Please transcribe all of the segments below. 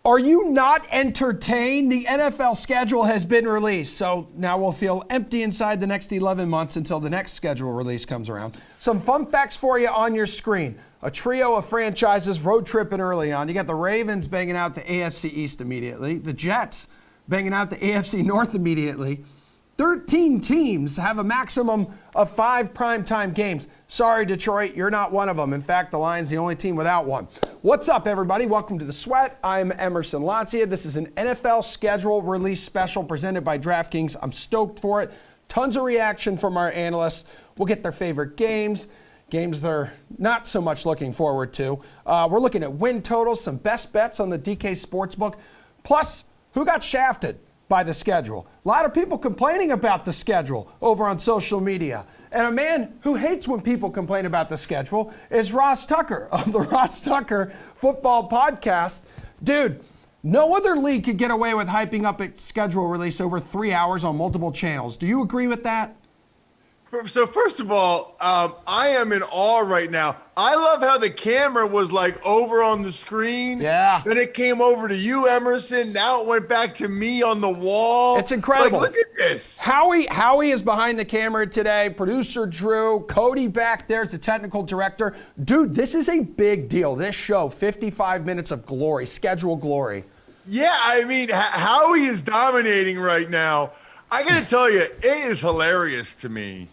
Are you not entertained? The NFL schedule has been released, so now we'll feel empty inside the next 11 months until the next schedule release comes around. Some fun facts for you on your screen. A trio of franchises road tripping early on. You got the Ravens banging out the AFC East immediately. The Jets banging out the AFC North immediately. 13 teams have a maximum of 5 primetime games. Sorry, Detroit, you're not one of them. In fact, the Lions the only team without one. What's up, everybody? Welcome to The Sweat. I'm Emerson Latzia. This is an NFL schedule release special presented by DraftKings. I'm stoked for it. Tons of reaction from our analysts. We'll get their favorite games they're not so much looking forward to. We're looking at win totals, some best bets on the DK Sportsbook, plus who got shafted by the schedule. A lot of people complaining about the schedule over on social media. And a man who hates when people complain about the schedule is Ross Tucker of the Ross Tucker Football Podcast. Dude, no other league could get away with hyping up its schedule release over 3 hours on multiple channels. Do you agree with that? So first of all, I am in awe right now. I love how the camera was like over on the screen. Yeah. Then it came over to you, Emerson. Now it went back to me on the wall. It's incredible. Like, look at this. Howie is behind the camera today. Producer Drew, Cody back there's the technical director. Dude, this is a big deal. This show, 55 minutes of glory, schedule glory. Yeah, I mean, Howie is dominating right now. I got to tell you, it is hilarious to me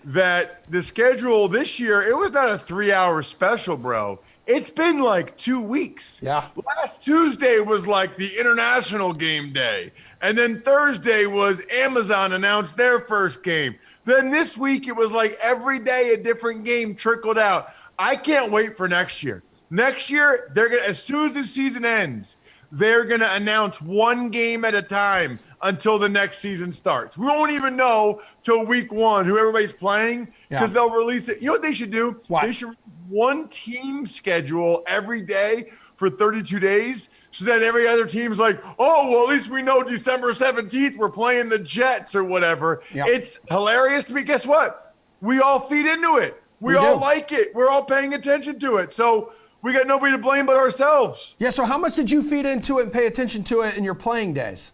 that the schedule this year, it was not a 3-hour special, bro. It's been like 2 weeks. Yeah. Last Tuesday was like the international game day. And then Thursday was Amazon announced their first game. Then this week, it was like every day a different game trickled out. I can't wait for next year. Next year, they're gonna, as soon as the season ends, they're going to announce one game at a time until the next season starts. We won't even know till week 1 who everybody's playing because they'll release it. You know what they should do? What? They should release one team schedule every day for 32 days so that every other team's like, oh, well, at least we know December 17th we're playing the Jets or whatever. Yep. It's hilarious to me. Guess what? We all feed into it. We all like it. We're all paying attention to it. So we got nobody to blame but ourselves. Yeah, so how much did you feed into it and pay attention to it in your playing days?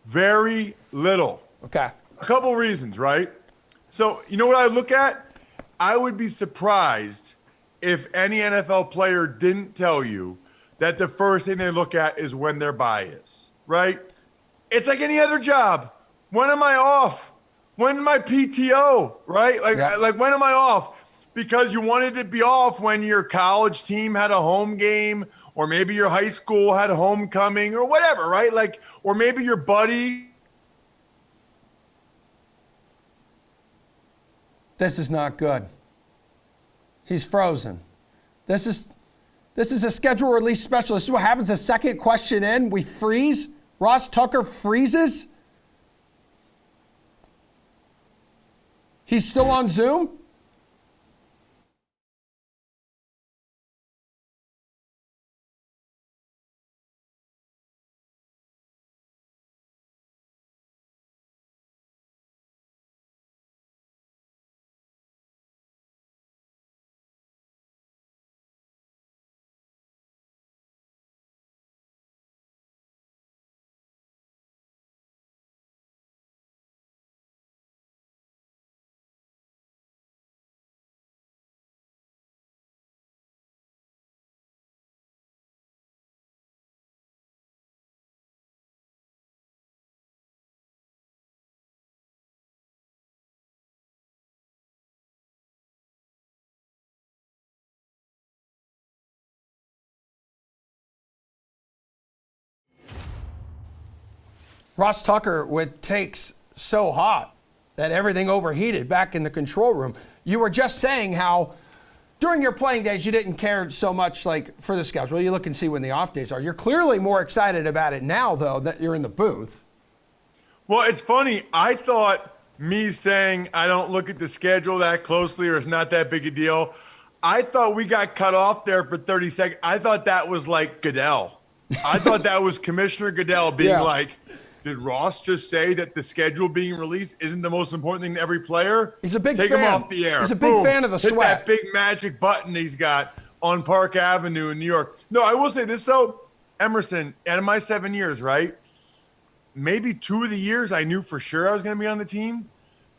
Very little. Okay. A couple reasons, right? So, you know what I look at? I would be surprised if any NFL player didn't tell you that the first thing they look at is when their bye is, right? It's like any other job. When am I off? When am I PTO, right? Like when am I off? Because you wanted to be off when your college team had a home game, or maybe your high school had a homecoming or whatever, right? Like, or maybe your buddy. This is not good. He's frozen. This is a schedule release special. This is what happens the second question in. We freeze. Ross Tucker freezes. He's still on Zoom? Ross Tucker with takes so hot that everything overheated back in the control room. You were just saying how during your playing days you didn't care so much like for the schedule. You look and see when the off days are. You're clearly more excited about it now, though, that you're in the booth. Well, it's funny. I thought me saying I don't look at the schedule that closely or it's not that big a deal, I thought we got cut off there for 30 seconds. I thought that was like Goodell. I thought that was Commissioner Goodell being like, did Ross just say that the schedule being released isn't the most important thing to every player? He's a big fan. Take him off the air. He's a big fan of the Hit sweat. That big magic button he's got on Park Avenue in New York. No, I will say this, though. Emerson, out of my 7 years, right? Maybe 2 of the years I knew for sure I was going to be on the team.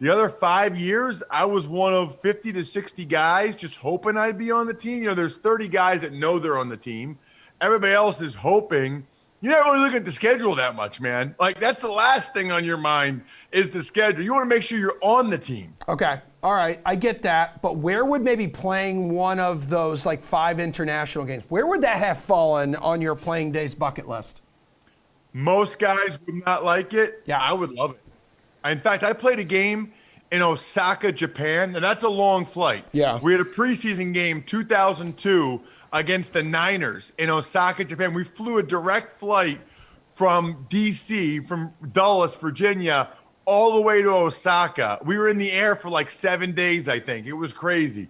The other 5 years, I was one of 50 to 60 guys just hoping I'd be on the team. You know, there's 30 guys that know they're on the team. Everybody else is hoping. You're not really looking at the schedule that much, man. Like, that's the last thing on your mind is the schedule. You want to make sure you're on the team. Okay. All right. I get that. But where would maybe playing one of those, like, 5 international games, where would that have fallen on your playing days bucket list? Most guys would not like it. Yeah. I would love it. In fact, I played a game in Osaka, Japan, and that's a long flight. Yeah. We had a preseason game, 2002, against the Niners in Osaka, Japan. We flew a direct flight from D.C., from Dulles, Virginia, all the way to Osaka. We were in the air for like 7 days, I think. It was crazy.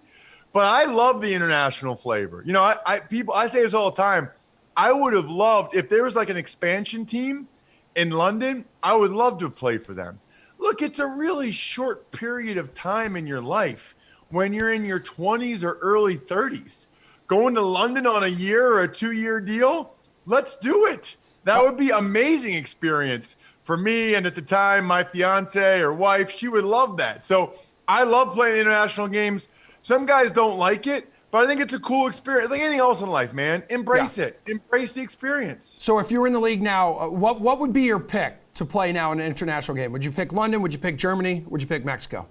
But I love the international flavor. You know, I say this all the time. I would have loved, if there was like an expansion team in London, I would love to have played for them. Look, it's a really short period of time in your life when you're in your 20s or early 30s. Going to London on a year or a 2-year deal, let's do it. That would be amazing experience for me. And at the time, my fiance or wife, she would love that. So I love playing international games. Some guys don't like it, but I think it's a cool experience. Like anything else in life, man, embrace it. Embrace the experience. So if you were in the league now, what would be your pick to play now in an international game? Would you pick London? Would you pick Germany? Would you pick Mexico?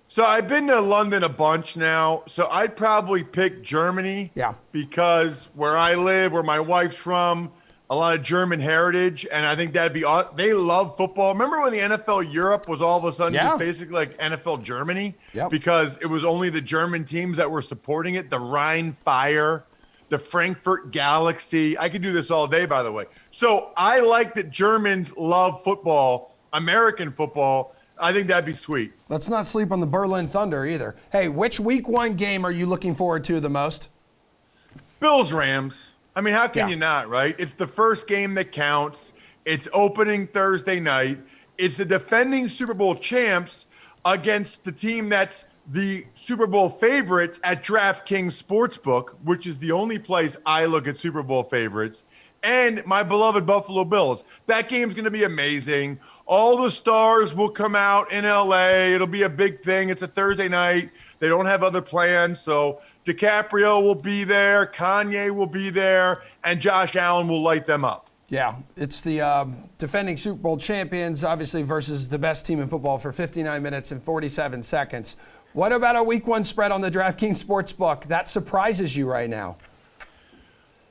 So I've been to London a bunch now. So I'd probably pick Germany. Yeah. Because where I live, where my wife's from, a lot of German heritage. And I think that'd be awesome. They love football. Remember when the NFL Europe was all of a sudden just basically like NFL Germany? Yep. Because it was only the German teams that were supporting it. The Rhine Fire, the Frankfurt Galaxy. I could do this all day, by the way. So I like that Germans love football, American football. I think that'd be sweet. Let's not sleep on the Berlin Thunder either. Hey, which week 1 game are you looking forward to the most? Bills Rams. I mean, how can you not, right? It's the first game that counts. It's opening Thursday night. It's the defending Super Bowl champs against the team that's the Super Bowl favorites at DraftKings Sportsbook, which is the only place I look at Super Bowl favorites, and my beloved Buffalo Bills. That game's going to be amazing. All the stars will come out in LA. It'll be a big thing. It's a Thursday night. They don't have other plans. So DiCaprio will be there. Kanye will be there. And Josh Allen will light them up. Yeah, it's the defending Super Bowl champions, obviously, versus the best team in football for 59 minutes and 47 seconds. What about a week 1 spread on the DraftKings Sportsbook? That surprises you right now.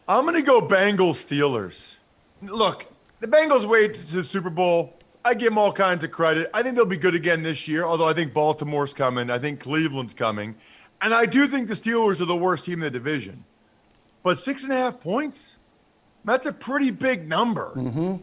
I'm going to go Bengals Steelers. Look, the Bengals wait to the Super Bowl. I give them all kinds of credit. I think they'll be good again this year, although I think Baltimore's coming. I think Cleveland's coming. And I do think the Steelers are the worst team in the division. But 6.5 points? That's a pretty big number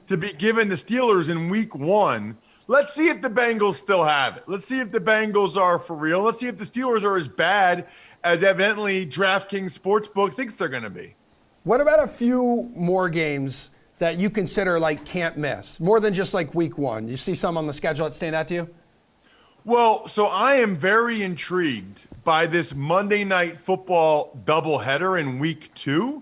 to be given the Steelers in week 1. Let's see if the Bengals still have it. Let's see if the Bengals are for real. Let's see if the Steelers are as bad as evidently DraftKings Sportsbook thinks they're going to be. What about a few more games that you consider like can't miss, more than just like week 1? You see some on the schedule that stand out to you? Well, so I am very intrigued by this Monday Night Football doubleheader in week 2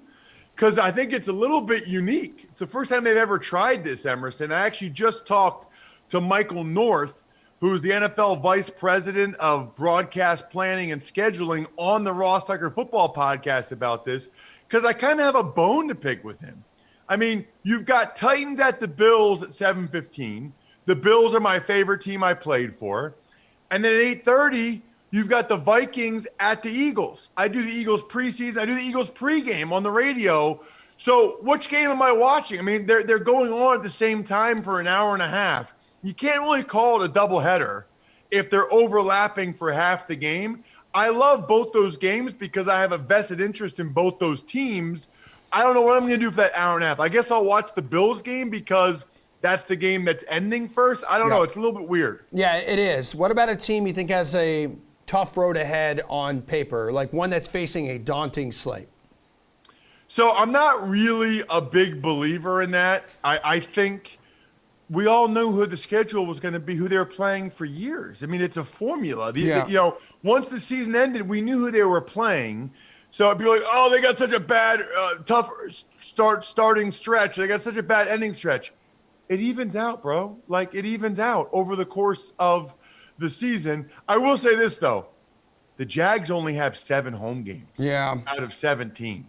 because I think it's a little bit unique. It's the first time they've ever tried this, Emerson. I actually just talked to Michael North, who's the NFL Vice President of Broadcast Planning and Scheduling on the Ross Tucker Football Podcast about this because I kind of have a bone to pick with him. I mean, you've got Titans at the Bills at 7:15. The Bills are my favorite team I played for. And then at 8:30, you've got the Vikings at the Eagles. I do the Eagles preseason. I do the Eagles pregame on the radio. So which game am I watching? I mean, they're going on at the same time for an hour and a half. You can't really call it a doubleheader if they're overlapping for half the game. I love both those games because I have a vested interest in both those teams. I don't know what I'm going to do for that hour and a half. I guess I'll watch the Bills game because that's the game that's ending first. I don't know. It's a little bit weird. Yeah, it is. What about a team you think has a tough road ahead on paper, like one that's facing a daunting slate? So I'm not really a big believer in that. I think we all knew who the schedule was going to be, who they were playing for years. I mean, it's a formula. You know, once the season ended, we knew who they were playing. So it'd be like, oh, they got such a bad, tough starting stretch. They got such a bad ending stretch. It evens out, bro. Like, it evens out over the course of the season. I will say this, though. The Jags only have 7 home games out of 17.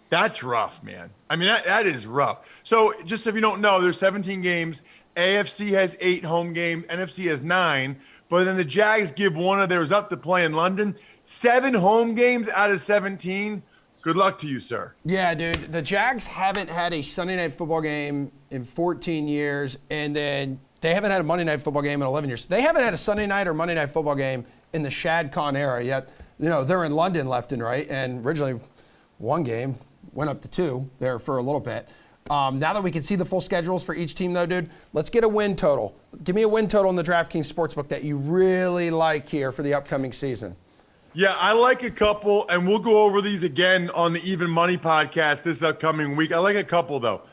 That's rough, man. I mean, that is rough. So just if you don't know, there's 17 games. AFC has 8 home games. NFC has 9. But then the Jags give one of theirs up to play in London. 7 home games out of 17. Good luck to you, sir. Yeah, dude. The Jags haven't had a Sunday night football game in 14 years, and then they haven't had a Monday night football game in 11 years. They haven't had a Sunday night or Monday night football game in the Shad Khan era yet. You know, they're in London left and right, and originally one game went up to 2 there for a little bit. Now that we can see the full schedules for each team, though, dude, let's get a win total. Give me a win total in the DraftKings Sportsbook that you really like here for the upcoming season. Yeah, I like a couple, and we'll go over these again on the Even Money podcast this upcoming week. I like a couple, though.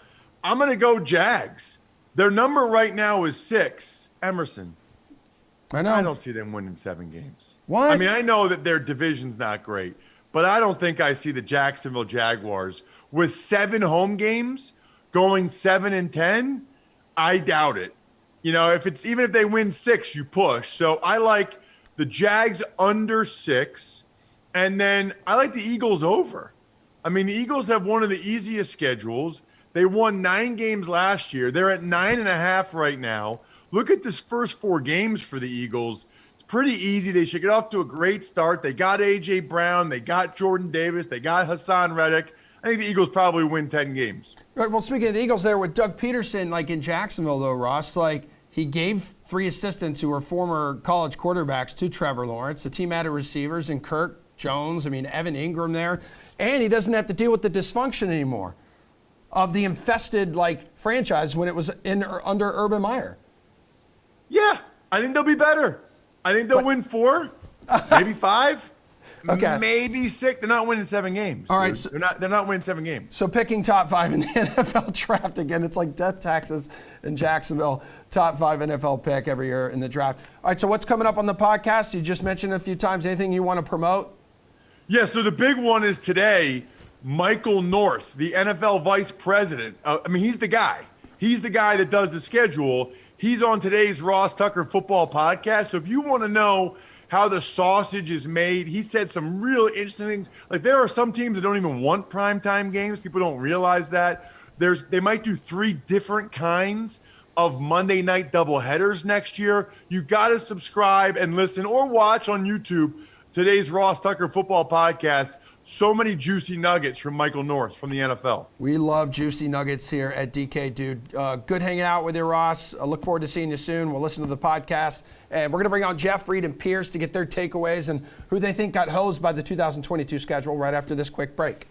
I'm going to go Jags. Their number right now is 6. Emerson. I know. I don't see them winning 7 games. What? I mean, I know that their division's not great, but I don't think I see the Jacksonville Jaguars with 7 home games going 7-10. I doubt it. You know, even if they win 6, you push. So I like the Jags under 6, and then I like the Eagles over. I mean, the Eagles have one of the easiest schedules. They won 9 games last year. They're at 9.5 right now. Look at this first 4 games for the Eagles. It's pretty easy. They should get off to a great start. They got A.J. Brown. They got Jordan Davis. They got Hassan Reddick. I think the Eagles probably win 10 games. Right, well, speaking of the Eagles there with Doug Peterson, like in Jacksonville, though, Ross, like he gave 3 assistants who were former college quarterbacks to Trevor Lawrence. The team added receivers and Kirk Jones, Evan Ingram there. And he doesn't have to deal with the dysfunction anymore of the infested, franchise when it was under Urban Meyer. Yeah, I think they'll be better. I think they'll win 4, maybe 5, maybe 6. They're not winning 7 games. All right, so, they're not winning 7 games. So picking top 5 in the NFL draft again, it's like death taxes in Jacksonville. Top 5 NFL pick every year in the draft. All right, so what's coming up on the podcast? You just mentioned a few times. Anything you want to promote? Yeah, so the big one is today. Michael North, the NFL vice president. He's the guy. He's the guy that does the schedule. He's on today's Ross Tucker Football Podcast. So if you want to know how the sausage is made, he said some real interesting things. Like, there are some teams that don't even want primetime games. People don't realize that. They might do 3 different kinds of Monday night doubleheaders next year. You got to subscribe and listen or watch on YouTube today's Ross Tucker Football Podcast. So many juicy nuggets from Michael North from the NFL. We love juicy nuggets here at DK, dude. Good hanging out with you, Ross. I look forward to seeing you soon. We'll listen to the podcast. And we're going to bring on Jeff, Reed, and Pierce to get their takeaways and who they think got hosed by the 2022 schedule right after this quick break.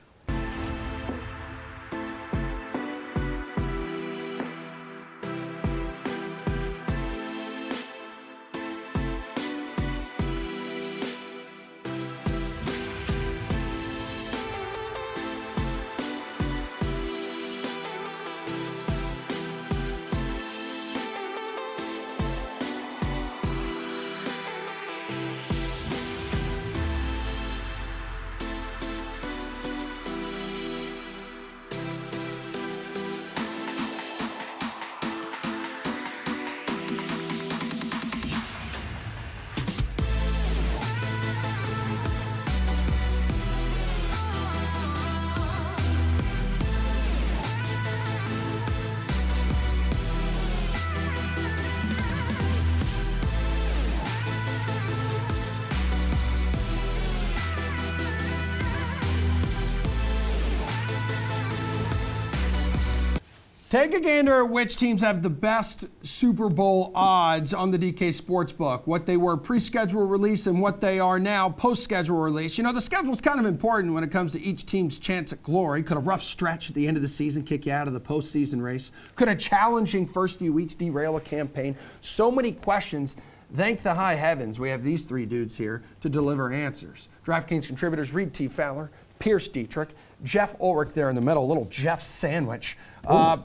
Take a gander at which teams have the best Super Bowl odds on the DK Sportsbook, what they were pre-schedule release and what they are now post-schedule release. You know, the schedule's kind of important when it comes to each team's chance at glory. Could a rough stretch at the end of the season kick you out of the postseason race? Could a challenging first few weeks derail a campaign? So many questions. Thank the high heavens we have these 3 dudes here to deliver answers. DraftKings contributors Reed T. Fowler, Pierce Dietrich, Jeff Ulrich there in the middle, little Jeff sandwich.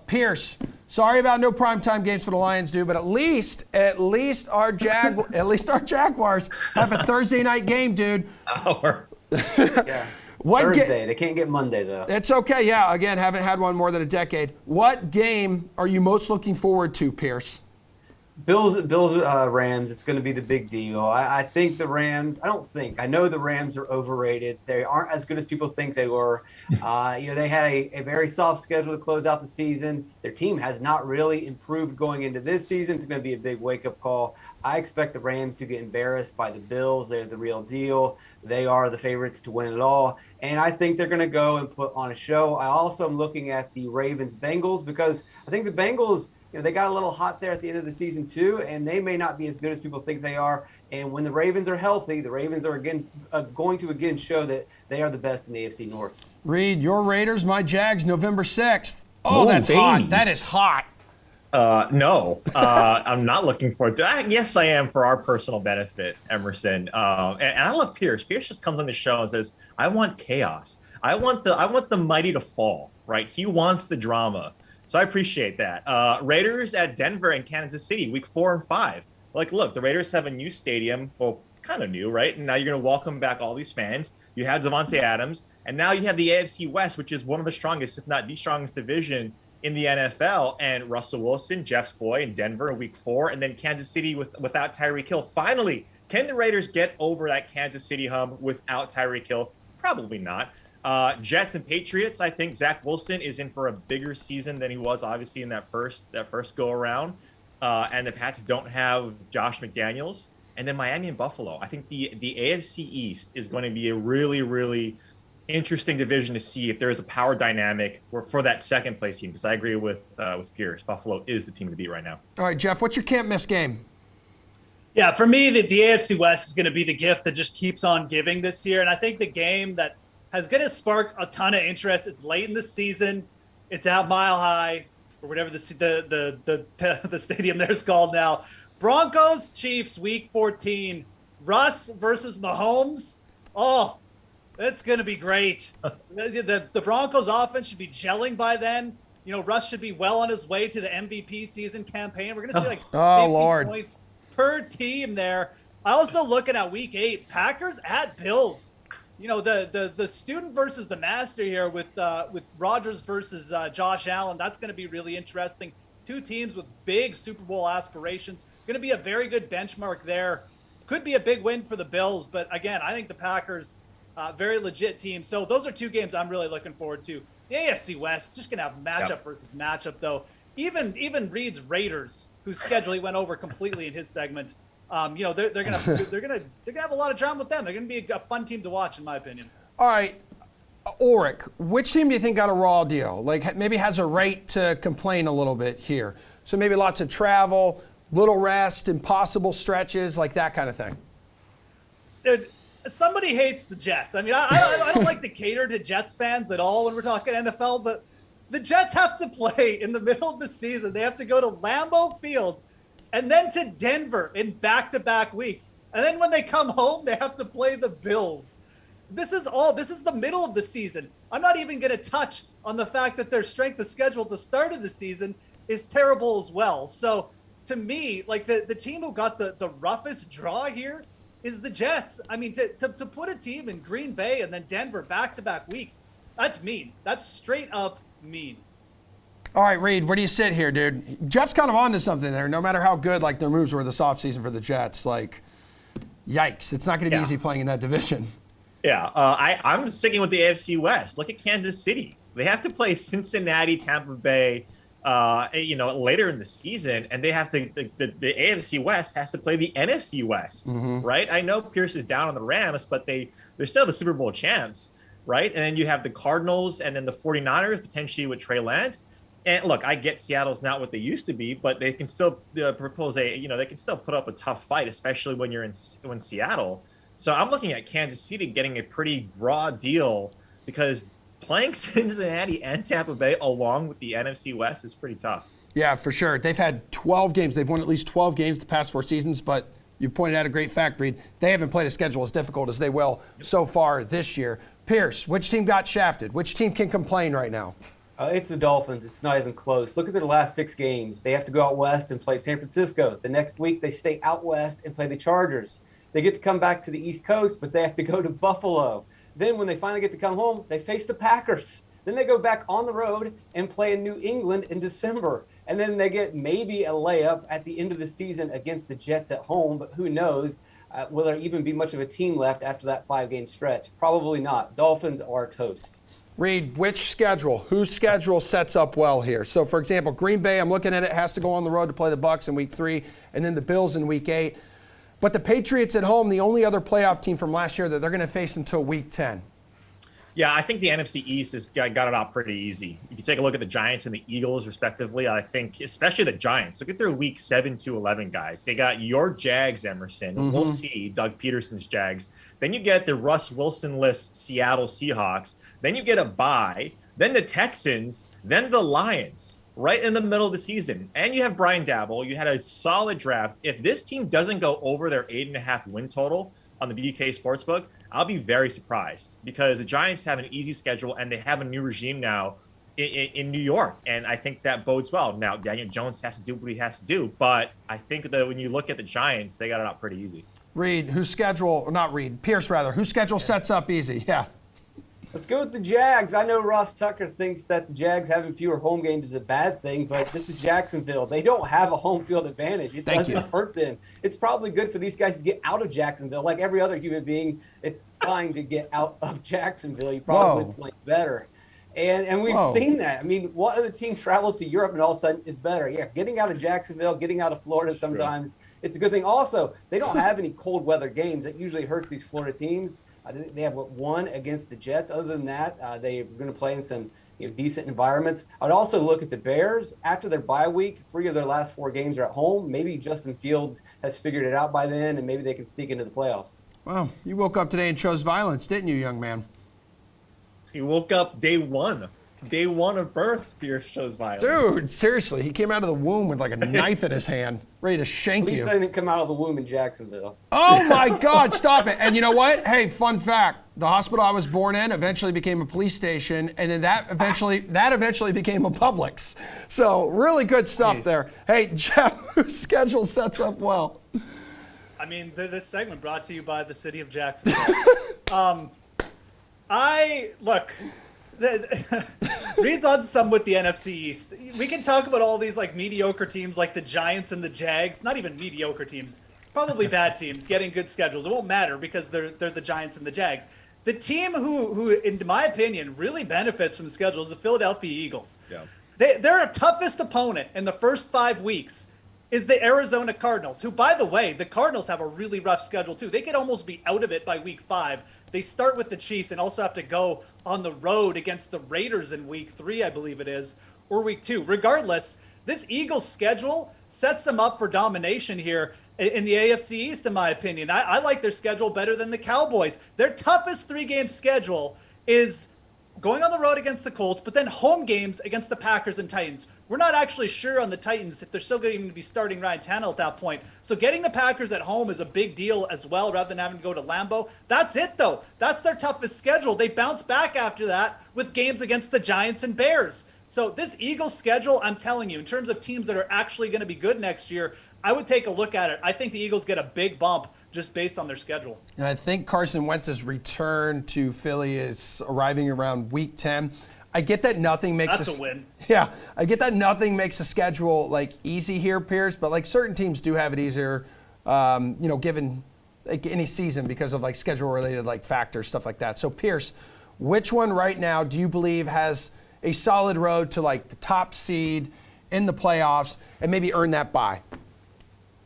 Pierce, sorry about no primetime games for the Lions, dude, but at least our Jaguars have a Thursday night game, dude. Yeah. Thursday. They can't get Monday, though. It's okay. Yeah, again, haven't had one more than a decade. What game are you most looking forward to, Pierce? Bills, Rams. It's going to be the big deal. I think the Rams. I know the Rams are overrated. They aren't as good as people think they were. They had a very soft schedule to close out the season. Their team has not really improved going into this season. It's going to be a big wake-up call. I expect the Rams to get embarrassed by the Bills. They're the real deal. They are the favorites to win it all. And I think they're going to go and put on a show. I also am looking at the Ravens-Bengals because I think the Bengals – they got a little hot there at the end of the season too, and they may not be as good as people think they are. And when the Ravens are healthy, the Ravens are going to show that they are the best in the AFC North. Reed, your Raiders, my Jags, November 6th. Oh, that's baby. hot. That is hot. No, I'm not looking forward to that. Yes, I am for our personal benefit, Emerson. And I love Pierce. Pierce just comes on the show and says, I want chaos. I want the mighty to fall, right? He wants the drama. So I appreciate that. Raiders at Denver and Kansas City, week 4 and 5. Look, the Raiders have a new stadium. Well, kind of new, right? And now you're going to welcome back all these fans. You have Devontae Adams. And now you have the AFC West, which is one of the strongest, if not the strongest division in the NFL. And Russell Wilson, Jeff's boy in Denver in week 4. And then Kansas City without Tyreek Hill. Finally, can the Raiders get over that Kansas City hump without Tyreek Hill? Probably not. Jets and Patriots, I think Zach Wilson is in for a bigger season than he was obviously in that first go around. And the Pats don't have Josh McDaniels. And then Miami and Buffalo. I think the AFC East is going to be a really, really interesting division to see if there is a power dynamic for that second place team. Because I agree with Pierce. Buffalo is the team to beat right now. All right, Jeff, what's your can't miss game? Yeah, for me, the AFC West is going to be the gift that just keeps on giving this year. And I think the game that has going to spark a ton of interest. It's late in the season. It's at Mile High, or whatever the stadium there's called now. Broncos, Chiefs, Week 14. Russ versus Mahomes. Oh, that's going to be great. The Broncos offense should be gelling by then. Russ should be well on his way to the MVP season campaign. We're going to see 50 points per team there. I also looking at Week 8. Packers at Bills. The student versus the master here with Rodgers versus Josh Allen. That's going to be really interesting. Two teams with big Super Bowl aspirations. Going to be a very good benchmark there. Could be a big win for the Bills, but again, I think the Packers, very legit team. So those are two games I'm really looking forward to. The AFC West just going to have matchup versus matchup, though. Even Reed's Raiders, whose schedule he went over completely in his segment. They're gonna have a lot of drama with them. They're gonna be a fun team to watch, in my opinion. All right, Ulrich, which team do you think got a raw deal? Maybe has a right to complain a little bit here. So maybe lots of travel, little rest, impossible stretches, like that kind of thing. Somebody hates the Jets. I mean, I don't like to cater to Jets fans at all when we're talking NFL, but the Jets have to play in the middle of the season. They have to go to Lambeau Field and then to Denver in back-to-back weeks. And then when they come home, they have to play the Bills. This is the middle of the season. I'm not even going to touch on the fact that their strength of schedule at the start of the season is terrible as well. So to me, the team who got the roughest draw here is the Jets. I mean, to put a team in Green Bay and then Denver back-to-back weeks, that's mean. That's straight up mean. All right, Reed, where do you sit here, dude? Jeff's kind of onto something there. No matter how good their moves were this offseason for the Jets, yikes. It's not going to be easy playing in that division. Yeah, I'm sticking with the AFC West. Look at Kansas City. They have to play Cincinnati, Tampa Bay, later in the season, and they have to. The AFC West has to play the NFC West, right? I know Pierce is down on the Rams, but they're still the Super Bowl champs, right? And then you have the Cardinals and then the 49ers potentially with Trey Lance. And look, I get Seattle's not what they used to be, but they can still they can still put up a tough fight, especially when you're in Seattle. So I'm looking at Kansas City getting a pretty broad deal because playing Cincinnati and Tampa Bay along with the NFC West is pretty tough. Yeah, for sure. They've had 12 games. They've won at least 12 games the past 4 seasons, but you pointed out a great fact, Reed. They haven't played a schedule as difficult as they will so far this year. Pierce, which team got shafted? Which team can complain right now? It's the Dolphins. It's not even close. Look at their last 6 games. They have to go out west and play San Francisco. The next week, they stay out west and play the Chargers. They get to come back to the East Coast, but they have to go to Buffalo. Then when they finally get to come home, they face the Packers. Then they go back on the road and play in New England in December. And then they get maybe a layup at the end of the season against the Jets at home, but who knows? Will there even be much of a team left after that 5-game stretch? Probably not. Dolphins are toast. Reed, whose schedule sets up well here? So, for example, Green Bay, I'm looking at it, has to go on the road to play the Bucs in week 3, and then the Bills in week 8. But the Patriots at home, the only other playoff team from last year that they're going to face until week 10. Yeah, I think the NFC East has got it out pretty easy. If you take a look at the Giants and the Eagles, respectively, I think especially the Giants. Look at their week 7 to 11 guys. They got your Jags, Emerson. Mm-hmm. We'll see Doug Peterson's Jags. Then you get the Russ Wilson-less Seattle Seahawks. Then you get a bye. Then the Texans. Then the Lions. Right in the middle of the season. And you have Brian Dabble. You had a solid draft. If this team doesn't go over their 8.5 win total on the DK Sportsbook, I'll be very surprised because the Giants have an easy schedule and they have a new regime now in New York. And I think that bodes well. Now, Daniel Jones has to do what he has to do. But I think that when you look at the Giants, they got it out pretty easy. Pierce rather, whose schedule sets up easy? Yeah. Let's go with the Jags. I know Ross Tucker thinks that the Jags having fewer home games is a bad thing, but this is Jacksonville. They don't have a home field advantage. It doesn't hurt them. It's probably good for these guys to get out of Jacksonville. Like every other human being, it's fine to get out of Jacksonville. You probably would play better. And we've seen that. I mean, what other team travels to Europe and all of a sudden is better? Yeah, getting out of Jacksonville, getting out of Florida sometimes, it's a good thing. Also, they don't have any cold weather games. That usually hurts these Florida teams. They have one against the Jets. Other than that, they're going to play in some decent environments. I'd also look at the Bears. After their bye week, 3 of their last 4 games are at home. Maybe Justin Fields has figured it out by then, and maybe they can sneak into the playoffs. Well, you woke up today and chose violence, didn't you, young man? He woke up day one of birth. Pierce chose violence. Dude, seriously, he came out of the womb with like a knife in his hand, ready to shank At least you. I didn't come out of the womb in Jacksonville. Oh my God, stop it. And you know what? Hey, fun fact. The hospital I was born in eventually became a police station, and then that eventually became a Publix. So really good stuff there. Hey, Jeff, whose schedule sets up well? I mean, this segment brought to you by the city of Jacksonville. Reed's on some with the NFC East. We can talk about all these like mediocre teams like the Giants and the Jags, not even mediocre teams, probably bad teams getting good schedules. It won't matter because they're the Giants and the Jags. The team who, in my opinion, really benefits from the schedule is the Philadelphia Eagles. Yeah. Their toughest opponent in the first 5 weeks is the Arizona Cardinals, who, by the way, the Cardinals have a really rough schedule too. They could almost be out of it by week 5. They start with the Chiefs and also have to go on the road against the Raiders in week 3, I believe it is, or week 2. Regardless, this Eagles schedule sets them up for domination here in the AFC East, in my opinion. I like their schedule better than the Cowboys. Their toughest 3-game schedule is going on the road against the Colts, but then home games against the Packers and Titans. We're not actually sure on the Titans if they're still going to be starting Ryan Tannehill at that point. So getting the Packers at home is a big deal as well, rather than having to go to Lambeau. That's it, though. That's their toughest schedule. They bounce back after that with games against the Giants and Bears. So this Eagles schedule, I'm telling you, in terms of teams that are actually going to be good next year, I would take a look at it. I think the Eagles get a big bump just based on their schedule. And I think Carson Wentz's return to Philly is arriving around week 10. I get that nothing makes That's a win. Yeah, I get that nothing makes a schedule like easy here, Pierce, but like certain teams do have it easier, given like any season because of like schedule related like factors, stuff like that. So Pierce, which one right now do you believe has a solid road to like the top seed in the playoffs and maybe earn that bye?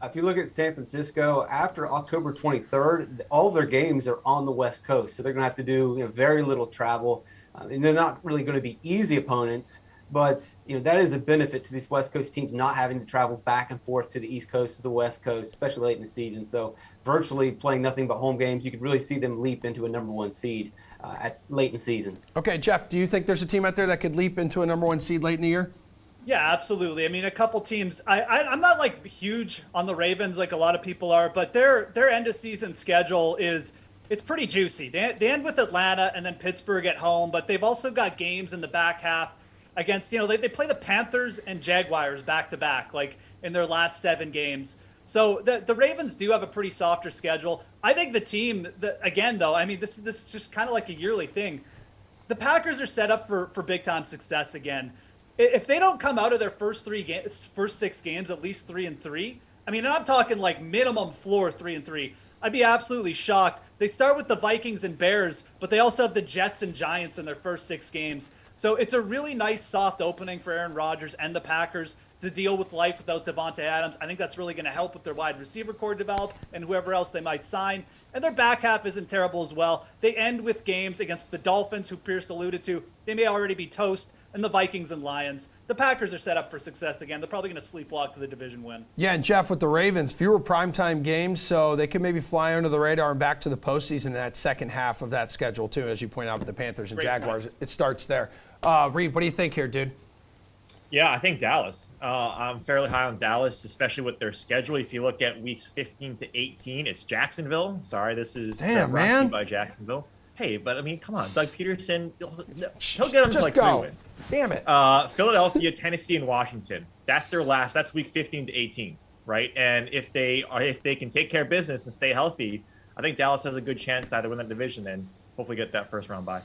If you look at San Francisco, after October 23rd, all of their games are on the West Coast, so they're going to have to do very little travel, and they're not really going to be easy opponents. But that is a benefit to these West Coast teams not having to travel back and forth to the East Coast to the West Coast, especially late in the season. So virtually playing nothing but home games, you could really see them leap into a number 1 seed at late in the season. Okay, Jeff, do you think there's a team out there that could leap into a number 1 seed late in the year? Yeah, absolutely. I mean, a couple teams. I'm not like huge on the Ravens like a lot of people are, but their end of season schedule it's pretty juicy. They end with Atlanta and then Pittsburgh at home, but they've also got games in the back half against they play the Panthers and Jaguars back to back, like in their last 7 games. So the Ravens do have a pretty softer schedule. I think the team, again, though, I mean, this is just kind of like a yearly thing. The Packers are set up for big time success again. If they don't come out of their first 6 games at least 3-3, I mean, I'm talking like minimum floor 3-3. I'd be absolutely shocked. They start with the Vikings and Bears, but they also have the Jets and Giants in their first 6 games. So it's a really nice soft opening for Aaron Rodgers and the Packers to deal with life without Devontae Adams. I think that's really going to help with their wide receiver core develop and whoever else they might sign. And their back half isn't terrible as well. They end with games against the Dolphins, who Pierce alluded to. They may already be toast, and the Vikings and Lions. The Packers are set up for success again. They're probably going to sleepwalk to the division win. Yeah, and Jeff, with the Ravens, fewer primetime games, so they can maybe fly under the radar and back to the postseason in that second half of that schedule, too, as you point out with the Panthers and Jaguars. It starts there. Reed, what do you think here, dude? Yeah, I think Dallas. I'm fairly high on Dallas, especially with their schedule. If you look at weeks 15 to 18, it's Jacksonville. Sorry, this is brought to you by Jacksonville. Hey, but I mean, come on. Doug Peterson, he'll get them to like 3 wins. Damn it. Philadelphia, Tennessee, and Washington. That's their last. That's week 15 to 18, right? And if they can take care of business and stay healthy, I think Dallas has a good chance to either win that division and hopefully get that first round bye.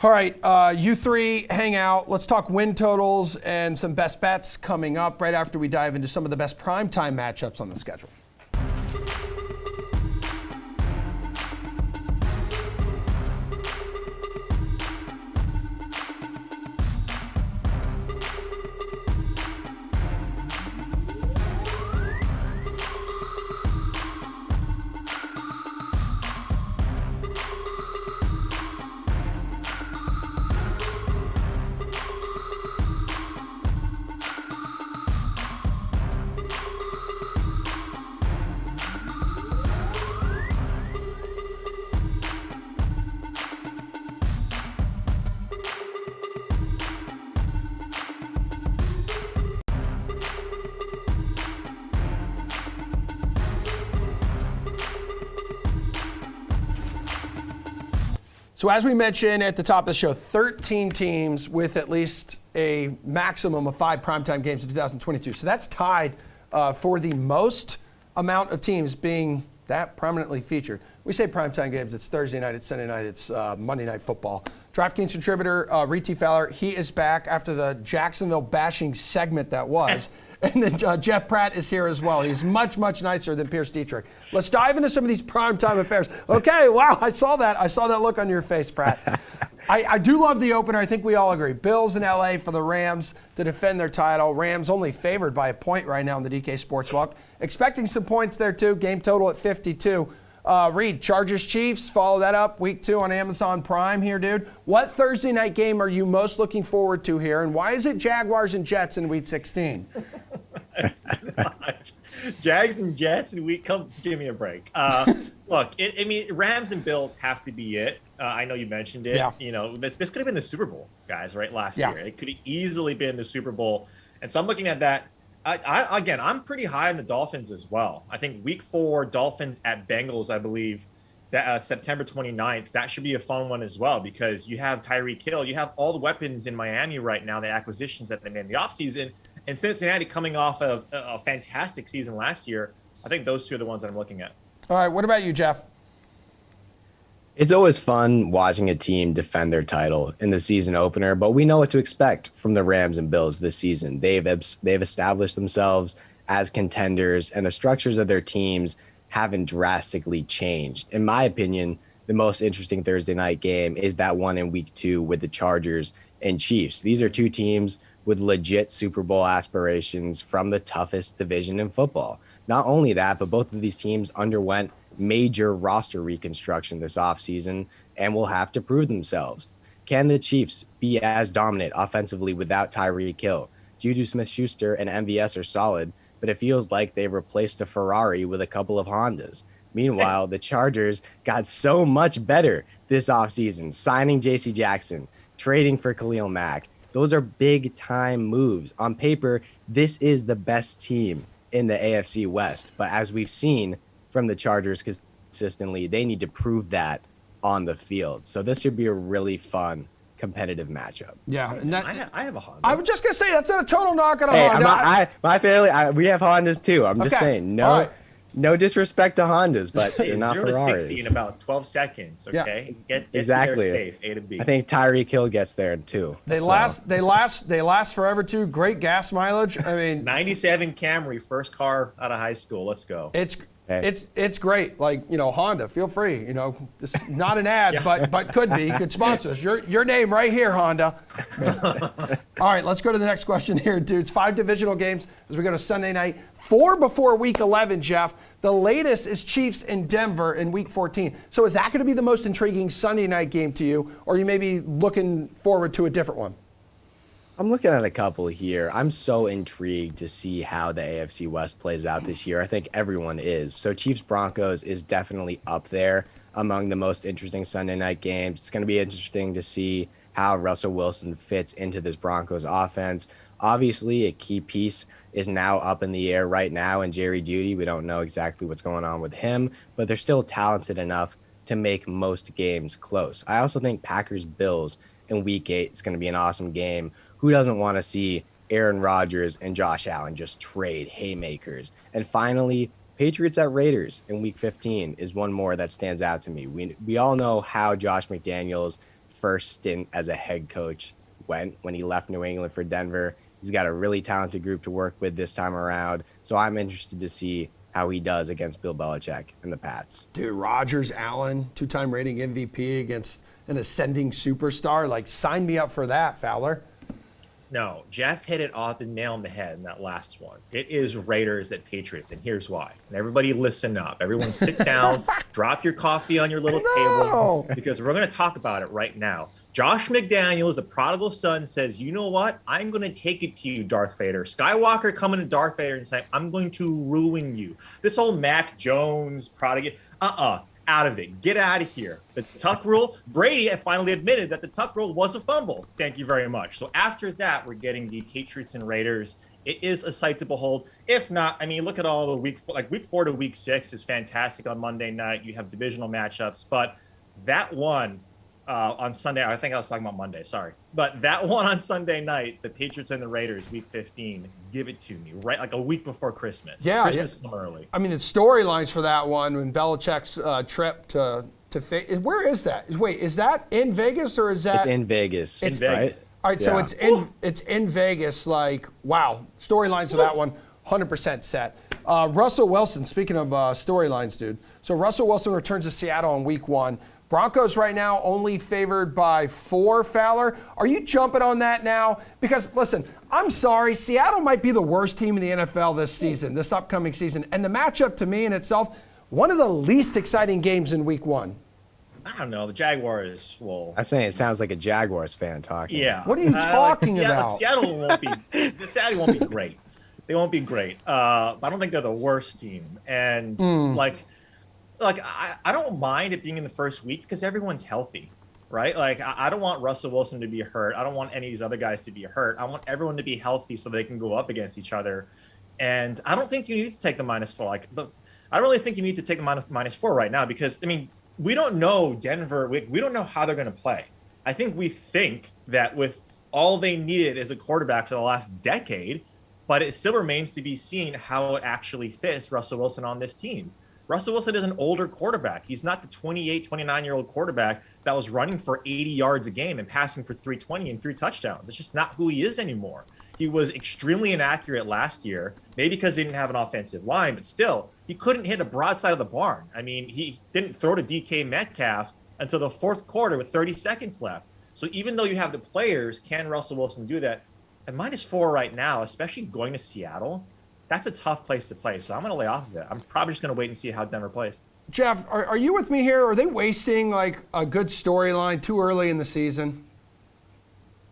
All right, you three hang out. Let's talk win totals and some best bets coming up right after we dive into some of the best primetime matchups on the schedule. So as we mentioned at the top of the show, 13 teams with at least a maximum of 5 primetime games in 2022. So that's tied for the most amount of teams being that prominently featured. We say primetime games, it's Thursday night, it's Sunday night, it's Monday Night Football. DraftKings contributor Reed T. Fowler, he is back after the Jacksonville bashing segment that was. And then Jeff Pratt is here as well. He's much, much nicer than Pierce Dietrich. Let's dive into some of these primetime affairs. Okay, wow, I saw that. I saw that look on your face, Pratt. I do love the opener. I think we all agree. Bills in LA for the Rams to defend their title. Rams only favored by a point right now in the DK Sportsbook. Expecting some points there, too. Game total at 52. Reed, Chargers Chiefs, follow that up week 2 on Amazon Prime here, dude. What Thursday night game are you most looking forward to here, and why is it Jaguars and Jets in week 16? Jags and Jets and give me a break. Look, I mean, Rams and Bills have to be it. I know you mentioned it. Yeah. You know, this could have been the Super Bowl, guys, right? Last year. It could have easily been the Super Bowl. And so I'm looking at that. I'm pretty high on the Dolphins as well. I think week 4, Dolphins at Bengals, I believe, that September 29th, that should be a fun one as well because you have Tyreek Hill. You have all the weapons in Miami right now, the acquisitions that they made in the offseason. And Cincinnati coming off of a fantastic season last year. I think those two are the ones that I'm looking at. All right, what about you, Jeff? It's always fun watching a team defend their title in the season opener, but we know what to expect from the Rams and Bills this season. They've established themselves as contenders, and the structures of their teams haven't drastically changed. In my opinion, the most interesting Thursday night game is that one in week 2 with the Chargers and Chiefs. These are two teams with legit Super Bowl aspirations from the toughest division in football. Not only that, but both of these teams underwent major roster reconstruction this offseason and will have to prove themselves. Can the Chiefs be as dominant offensively without Tyreek Hill? Juju Smith-Schuster and MVS are solid, but it feels like they've replaced a Ferrari with a couple of Hondas. Meanwhile, the Chargers got so much better this offseason, signing J.C. Jackson, trading for Khalil Mack. Those are big-time moves. On paper, this is the best team in the AFC West. But as we've seen from the Chargers consistently, they need to prove that on the field. So this should be a really fun competitive matchup. Yeah, and that, I have a Honda. I was just gonna say that's not a total knock on a Hey, Honda. my family, we have Hondas too. I'm just Okay. saying, All right. no disrespect to Hondas, but they're not 0 to 60 Ferraris. in about 12 seconds. Yeah. Okay, get Exactly. you there safe. A to B. I think Tyreek Hill gets there too. They So, last forever too. Great gas mileage. I mean, 97 Camry, first car out of high school. Let's go. it's great. Like, Honda, feel free. This is not an ad, but could be. Could sponsor us. Your name right here, Honda. All right, let's go to the next question here, dudes. 5 divisional games as we go to Sunday night. 4 before Week 11, Jeff. The latest is Chiefs in Denver in Week 14. So is that going to be the most intriguing Sunday night game to you, or are you maybe looking forward to a different one? I'm looking at a couple here. I'm so intrigued to see how the AFC West plays out this year. I think everyone is. So Chiefs Broncos is definitely up there among the most interesting Sunday night games. It's going to be interesting to see how Russell Wilson fits into this Broncos offense. Obviously, a key piece is now up in the air right now, and Jerry Jeudy, we don't know exactly what's going on with him, but they're still talented enough to make most games close. I also think Packers-Bills in Week 8 is going to be an awesome game. Who doesn't want to see Aaron Rodgers and Josh Allen just trade haymakers? And finally, Patriots at Raiders in Week 15 is one more that stands out to me. We all know how Josh McDaniels' first stint as a head coach went when he left New England for Denver. He's got a really talented group to work with this time around. So I'm interested to see how he does against Bill Belichick and the Pats. Dude, Rodgers, Allen, 2-time rating MVP against an ascending superstar. Like, sign me up for that, Fowler. No, Jeff hit it off the nail on the head in that last one. It is Raiders at Patriots, and here's why. And everybody listen up. Everyone sit down, drop your coffee on your little table, because we're going to talk about it right now. Josh McDaniels, the prodigal son, says, you know what? I'm going to take it to you, Darth Vader. Skywalker coming to Darth Vader and saying, I'm going to ruin you. This whole Mac Jones prodigal, out of it. Get out of here. The tuck rule, Brady finally admitted that the tuck rule was a fumble. Thank you very much. So after that, we're getting the Patriots and Raiders. It is a sight to behold. If not, I mean, look at all the week 4 to week 6 is fantastic on Monday night. You have divisional matchups, but that one on Sunday, I think I was talking about Monday, sorry. But that one on Sunday night, the Patriots and the Raiders, week 15, give it to me, right? Like a week before Christmas. Yeah. Christmas come early. I mean, the storylines for that one, when Belichick's trip to where is that? Wait, is that in Vegas or is that? It's in Vegas. In Vegas. All right, so it's in Vegas. Like, wow, storylines for that one, 100% set. Russell Wilson, speaking of storylines, dude. So Russell Wilson returns to Seattle in week 1. Broncos right now only favored by 4, Fowler. Are you jumping on that now? Because, listen, I'm sorry, Seattle might be the worst team in the NFL this season, this upcoming season. And the matchup, to me in itself, one of the least exciting games in week 1. I don't know. The Jaguars will. I'm saying it sounds like a Jaguars fan talking. Yeah. What are you talking about? Seattle won't be great. They won't be great. I don't think they're the worst team. And I don't mind it being in the first week because everyone's healthy, right? Like, I don't want Russell Wilson to be hurt. I don't want any of these other guys to be hurt. I want everyone to be healthy so they can go up against each other. And I don't think you need to take the -4. I don't really think you need to take the -4 right now because, I mean, we don't know Denver. We don't know how they're going to play. I think we think that with all they needed is a quarterback for the last decade, but it still remains to be seen how it actually fits Russell Wilson on this team. Russell Wilson is an older quarterback. He's not the 28, 29-year-old quarterback that was running for 80 yards a game and passing for 320 and 3 touchdowns. It's just not who he is anymore. He was extremely inaccurate last year, maybe because he didn't have an offensive line, but still, he couldn't hit a broadside of the barn. I mean, he didn't throw to DK Metcalf until the 4th quarter with 30 seconds left. So even though you have the players, can Russell Wilson do that? At -4 right now, especially going to Seattle, that's a tough place to play. So I'm going to lay off of it. I'm probably just going to wait and see how Denver plays. Jeff, are you with me here? Are they wasting like a good storyline too early in the season?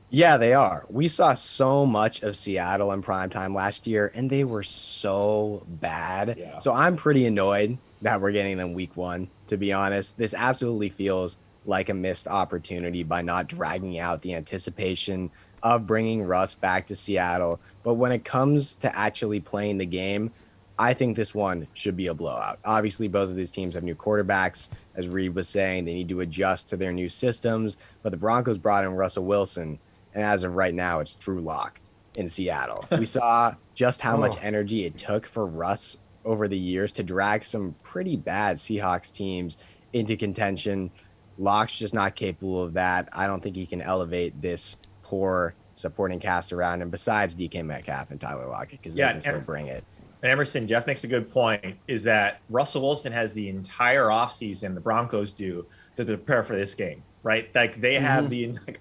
Yeah, they are. We saw so much of Seattle in primetime last year, and they were so bad. Yeah. So I'm pretty annoyed that we're getting them week 1, to be honest. This absolutely feels like a missed opportunity by not dragging out the anticipation of bringing Russ back to Seattle. But when it comes to actually playing the game, I think this one should be a blowout. Obviously, both of these teams have new quarterbacks. As Reed was saying, they need to adjust to their new systems. But the Broncos brought in Russell Wilson, and as of right now, it's Drew Lock in Seattle. We saw just how much energy it took for Russ over the years to drag some pretty bad Seahawks teams into contention. Lock's just not capable of that. I don't think he can elevate this poor supporting cast around him besides DK Metcalf and Tyler Lockett because they can still bring it. And Emerson, Jeff makes a good point, is that Russell Wilson has the entire offseason, the Broncos do, to prepare for this game, right? Like they have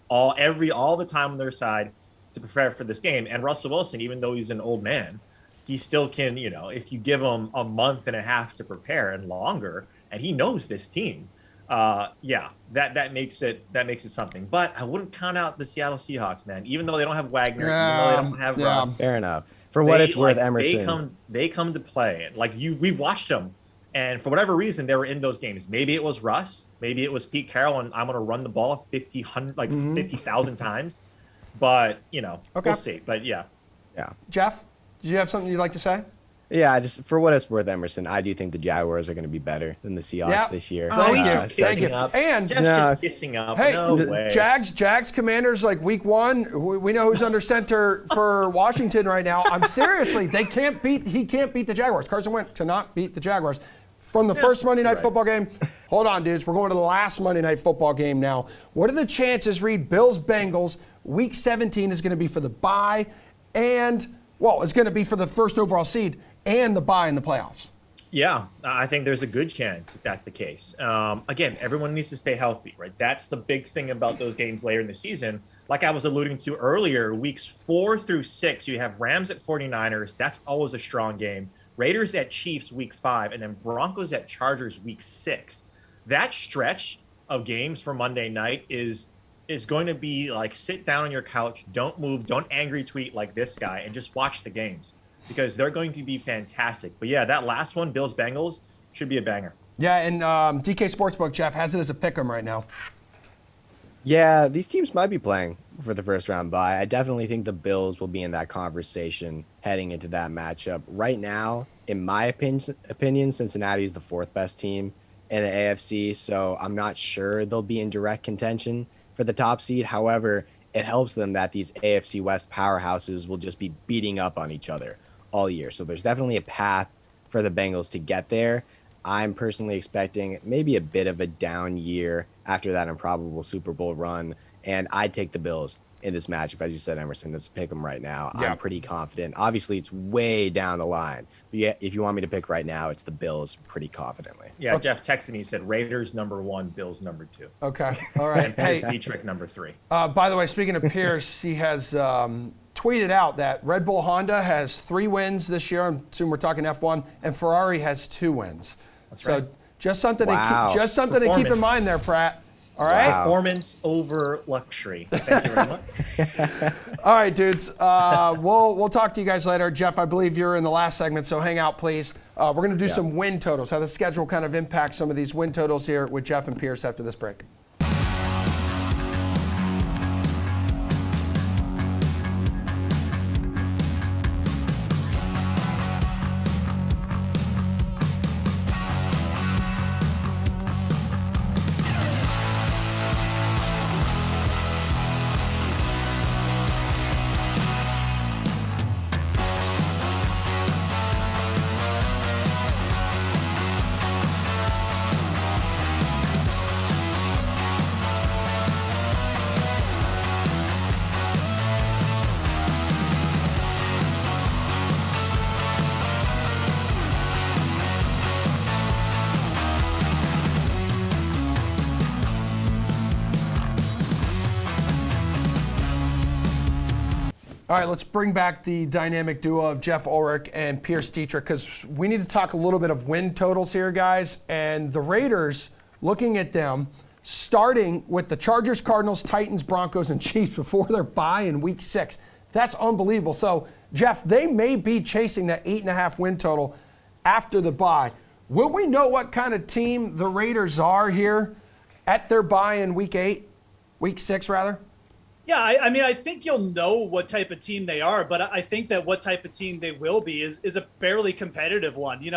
all the time on their side to prepare for this game. And Russell Wilson, even though he's an old man, he still can, if you give him a month and a half to prepare and longer, and he knows this team, that makes it something. But I wouldn't count out the Seattle Seahawks, man. Even though they don't have Wagner, even though they don't have Russ. Fair enough. For what it's worth, Emerson. They come to play. Like we've watched them, and for whatever reason, they were in those games. Maybe it was Russ, maybe it was Pete Carroll, and I'm going to run the ball 50,000 times. But we'll see. But yeah. Jeff, did you have something you'd like to say? Yeah, just for what it's worth, Emerson, I do think the Jaguars are going to be better than the Seahawks this year. Thank you. And just kissing up. Hey, no way. Jags Commanders, like week 1, we know who's under center for Washington right now. I'm seriously, he can't beat the Jaguars. Carson Wentz cannot beat the Jaguars. From the first Monday Night Football game, hold on, dudes, we're going to the last Monday Night Football game now. What are the chances, Reed, Bills-Bengals, week 17 is going to be for the bye and, it's going to be for the first overall seed and the bye in the playoffs? Yeah, I think there's a good chance that that's the case. Again, everyone needs to stay healthy, right? That's the big thing about those games later in the season. Like I was alluding to earlier, weeks 4 through 6, you have Rams at 49ers. That's always a strong game. Raiders at Chiefs week 5, and then Broncos at Chargers week 6. That stretch of games for Monday night is going to be like sit down on your couch, don't move, don't angry tweet like this guy, and just watch the games because they're going to be fantastic. But yeah, that last one, Bills-Bengals, should be a banger. Yeah, and DK Sportsbook, Jeff, has it as a pick'em right now. Yeah, these teams might be playing for the first round bye. I definitely think the Bills will be in that conversation heading into that matchup. Right now, in my opinion, Cincinnati is the 4th best team in the AFC, so I'm not sure they'll be in direct contention for the top seed. However, it helps them that these AFC West powerhouses will just be beating up on each other all year. So there's definitely a path for the Bengals to get there. I'm personally expecting maybe a bit of a down year after that improbable Super Bowl run, and I'd take the Bills in this matchup. As you said, Emerson, let's pick them right now. Yeah. I'm pretty confident. Obviously, it's way down the line. But yeah, if you want me to pick right now, it's the Bills pretty confidently. Yeah, okay. Jeff texted me, he said Raiders number 1, Bills number 2. Okay, all right. And Pierce Dietrich number 3. By the way, speaking of Pierce, he has tweeted out that Red Bull Honda has 3 wins this year. I assume we're talking F1, and Ferrari has 2 wins. That's right. So just something to keep in mind there, Pratt. All right. Wow. Performance over luxury. Thank you very much. All right, dudes. We'll talk to you guys later. Jeff, I believe you're in the last segment, so hang out, please. We're going to do some win totals, how the schedule kind of impacts some of these win totals here with Jeff and Pierce after this break. All right, let's bring back the dynamic duo of Jeff Ulrich and Pierce Dietrich because we need to talk a little bit of win totals here, guys. And the Raiders, looking at them, starting with the Chargers, Cardinals, Titans, Broncos, and Chiefs before their bye in week 6. That's unbelievable. So, Jeff, they may be chasing that 8.5 win total after the bye. Will we know what kind of team the Raiders are here at their bye in week 6, rather? Yeah, I mean, I think you'll know what type of team they are, but I think that what type of team they will be is a fairly competitive one.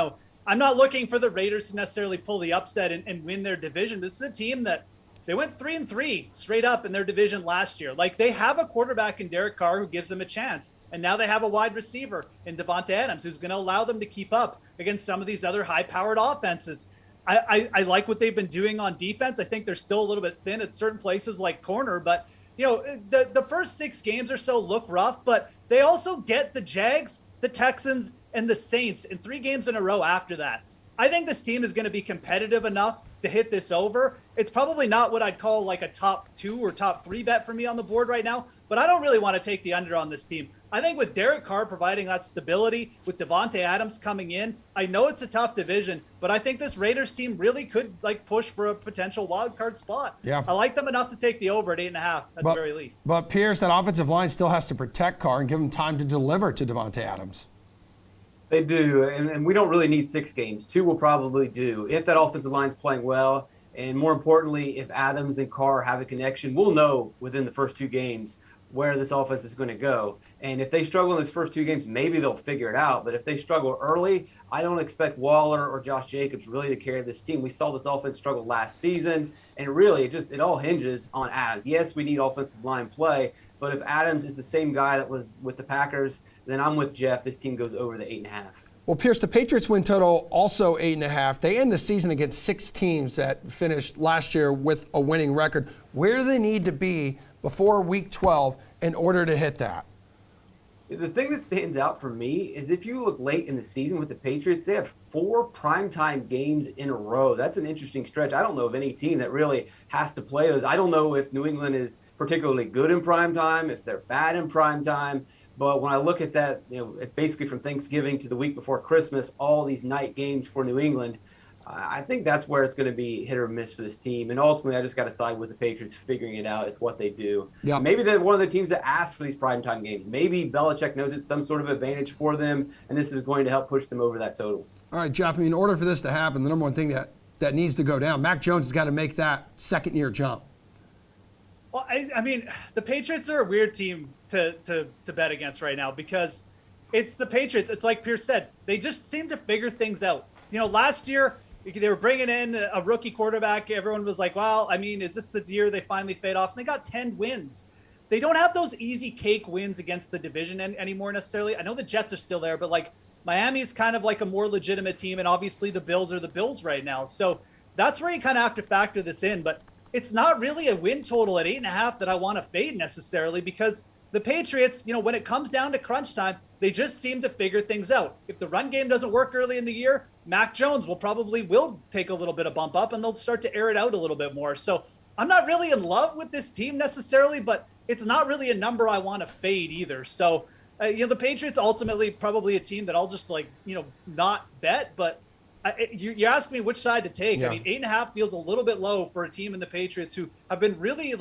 I'm not looking for the Raiders to necessarily pull the upset and win their division. This is a team that they went 3-3 straight up in their division last year. Like, they have a quarterback in Derek Carr who gives them a chance. And now they have a wide receiver in Devonta Adams who's going to allow them to keep up against some of these other high-powered offenses. I like what they've been doing on defense. I think they're still a little bit thin at certain places like corner, but the first 6 games or so look rough, but they also get the Jags, the Texans, and the Saints in 3 games in a row after that. I think this team is going to be competitive enough to hit this over. It's probably not what I'd call like a top 2 or top 3 bet for me on the board right now, but I don't really want to take the under on this team. I think with Derek Carr providing that stability, with Devonta Adams coming in, I know it's a tough division, but I think this Raiders team really could push for a potential wild card spot. Yeah. I like them enough to take the over at 8.5 at the very least. But Pierce, that offensive line still has to protect Carr and give him time to deliver to Devonta Adams. They do, and we don't really need 6 games. 2 will probably do. If that offensive line's playing well, and more importantly, if Adams and Carr have a connection, we'll know within the first 2 games where this offense is going to go. And if they struggle in those first 2 games, maybe they'll figure it out. But if they struggle early, I don't expect Waller or Josh Jacobs really to carry this team. We saw this offense struggle last season, and really it all hinges on Adams. Yes, we need offensive line play, but if Adams is the same guy that was with the Packers, then I'm with Jeff. This team goes over the 8.5. Well, Pierce, the Patriots win total also 8.5. They end the season against 6 teams that finished last year with a winning record. Where do they need to be before Week 12 in order to hit that? The thing that stands out for me is if you look late in the season with the Patriots, they have 4 primetime games in a row. That's an interesting stretch. I don't know of any team that really has to play those. I don't know if New England is particularly good in primetime, if they're bad in primetime. But when I look at that, basically from Thanksgiving to the week before Christmas, all these night games for New England, I think that's where it's going to be hit or miss for this team. And ultimately, I just got to side with the Patriots figuring it out. It's what they do. Yeah. Maybe they're one of the teams that asked for these primetime games. Maybe Belichick knows it's some sort of advantage for them, and this is going to help push them over that total. All right, Jeff, in order for this to happen, the number one thing that needs to go down, Mac Jones has got to make that second-year jump. Well, I mean, the Patriots are a weird team to bet against right now because it's the Patriots. It's like Pierce said, they just seem to figure things out. Last year they were bringing in a rookie quarterback. Everyone was like, well, I mean, is this the year they finally fade off? And they got 10 wins. They don't have those easy cake wins against the division anymore necessarily. I know the Jets are still there, but Miami's kind of like a more legitimate team. And obviously the Bills are the Bills right now. So that's where you kind of have to factor this in. But it's not really a win total at 8.5 that I want to fade necessarily because the Patriots, when it comes down to crunch time, they just seem to figure things out. If the run game doesn't work early in the year, Mac Jones will take a little bit of bump up and they'll start to air it out a little bit more. So I'm not really in love with this team necessarily, but it's not really a number I want to fade either. So, the Patriots ultimately probably a team that I'll just not bet, but you ask me which side to take. Yeah. I mean, 8.5 feels a little bit low for a team in the Patriots who have been really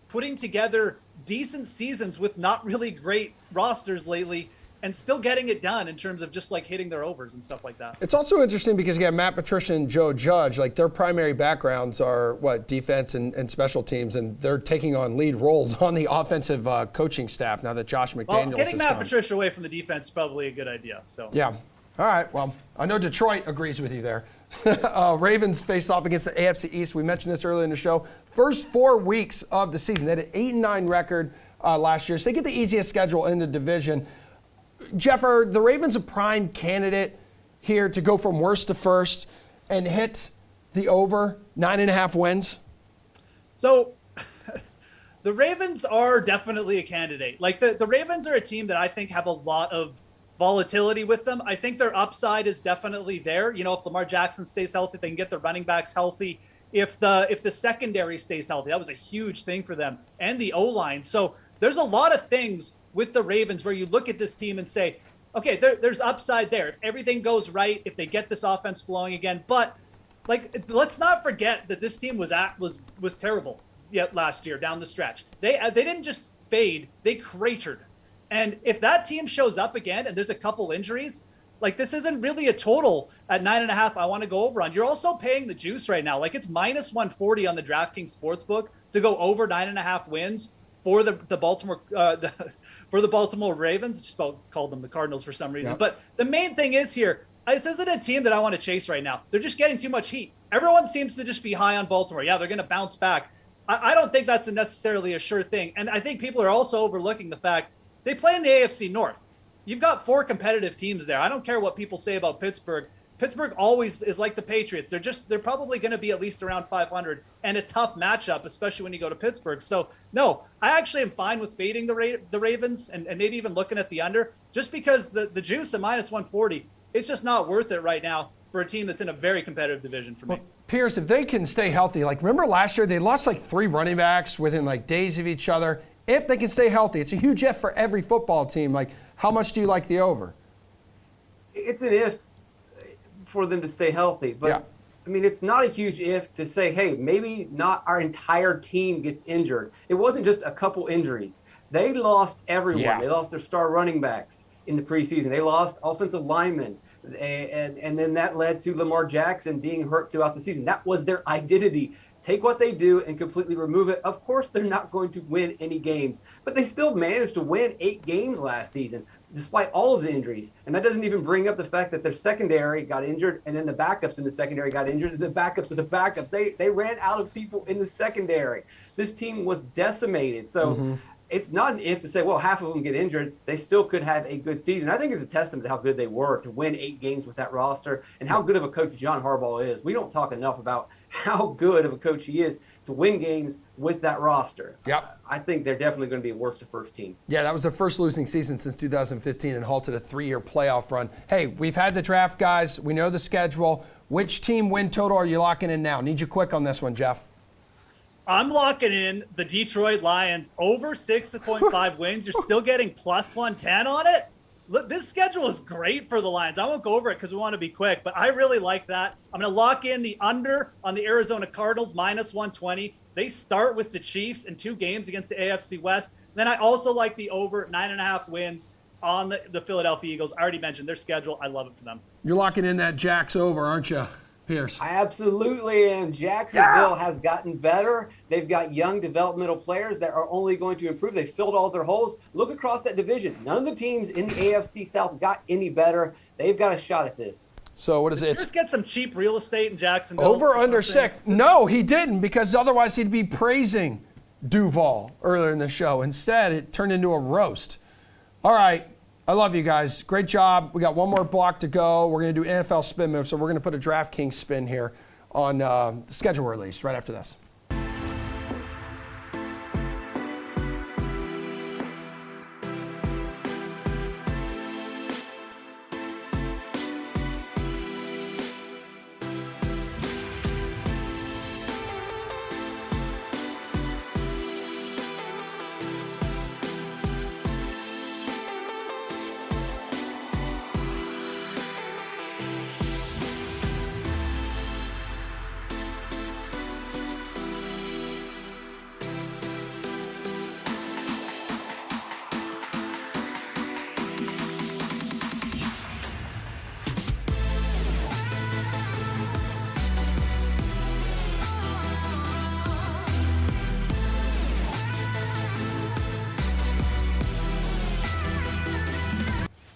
putting together decent seasons with not really great rosters lately and still getting it done in terms of just hitting their overs and stuff like that. It's also interesting because you got Matt Patricia and Joe Judge, their primary backgrounds are defense and special teams, and they're taking on lead roles on the offensive coaching staff now that Josh McDaniels is getting Matt gone. Patricia away from the defense is probably a good idea. So Yeah. All right. Well, I know Detroit agrees with you there. Ravens faced off against the AFC East. We mentioned this earlier in the show. First 4 weeks of the season, they had an 8-9 record last year, so they get the easiest schedule in the division. Jeff, are the Ravens a prime candidate here to go from worst to first and hit the over 9.5 wins? So the Ravens are definitely a candidate. The Ravens are a team that I think have a lot of volatility with them. I think their upside is definitely there. If Lamar Jackson stays healthy, they can get the running backs healthy. If the secondary stays healthy, that was a huge thing for them, and the O-line. So there's a lot of things with the Ravens where you look at this team and say, okay, there's upside there. If everything goes right, if they get this offense flowing again. But let's not forget that this team was terrible last year down the stretch. They didn't just fade, they cratered. And if that team shows up again and there's a couple injuries, this isn't really a total at 9.5 I want to go over on. You're also paying the juice right now. It's minus 140 on the DraftKings Sportsbook to go over 9.5 wins for the Baltimore for the Baltimore Ravens. Just called them the Cardinals for some reason. Yep. But the main thing is here, this isn't a team that I want to chase right now. They're just getting too much heat. Everyone seems to just be high on Baltimore. Yeah, they're going to bounce back. I don't think that's necessarily a sure thing. And I think people are also overlooking the fact they play in the AFC North. You've got 4 competitive teams there. I don't care what people say about Pittsburgh. Pittsburgh always is like the Patriots. They're probably going to be at least around 500 and a tough matchup, especially when you go to Pittsburgh. So no, I actually am fine with fading the Ravens and maybe even looking at the under, just because the juice at minus 140, it's just not worth it right now for a team that's in a very competitive division for me. Well, Pierce, if they can stay healthy, like remember last year they lost like 3 running backs within like days of each other. If they can stay healthy, it's a huge if for every football team. Like, how much do you like the over? It's an if for them to stay healthy, but Yeah. I mean, it's not a huge if to say, hey, maybe not our entire team gets injured. It wasn't just a couple injuries. They lost everyone. Yeah. They lost their star running backs in the preseason. They lost offensive linemen. And then that led to Lamar Jackson being hurt throughout the season. That was their identity. Take what they do and completely remove it. Of course, they're not going to win any games, but they still managed to win 8 games last season, despite all of the injuries. And that doesn't even bring up the fact that their secondary got injured, and then the backups in the secondary got injured, and the backups of the backups. They ran out of people in the secondary. This team was decimated. So it's not an if to say, well, half of them get injured. They still could have a good season. I think it's a testament to how good they were to win 8 games with that roster and how good of a coach John Harbaugh is. We don't talk enough about how good of a coach he is to win games with that roster. Yep. I think they're definitely going to be a worse to first team. Yeah, that was their first losing season since 2015 and halted a 3-year playoff run. Hey, we've had the draft, guys. We know the schedule. Which team win total are you locking in now? Need you quick on this one, Jeff. I'm locking in the Detroit Lions over 6.5 wins. You're still getting plus 110 on it. Look, this schedule is great for the Lions. I won't go over it because we want to be quick, but I really like that. I'm going to lock in the under on the Arizona Cardinals, minus 120. They start with the Chiefs in 2 games against the AFC West. Then I also like the over 9.5 wins on the Philadelphia Eagles. I already mentioned their schedule. I love it for them. You're locking in that Jacks over, aren't you, Pierce? I absolutely am. Jacksonville has gotten better. They've got young developmental players that are only going to improve. They filled all their holes. Look across that division. None of the teams in the AFC South got any better. They've got a shot at this. So what is it? Just get some cheap real estate in Jacksonville. Over or under something. 6. No, he didn't, because otherwise he'd be praising Duval earlier in the show. Instead, it turned into a roast. All right. I love you guys. Great job. We got one more block to go. We're going to do NFL spin move, so we're going to put a DraftKings spin here on the schedule release right after this.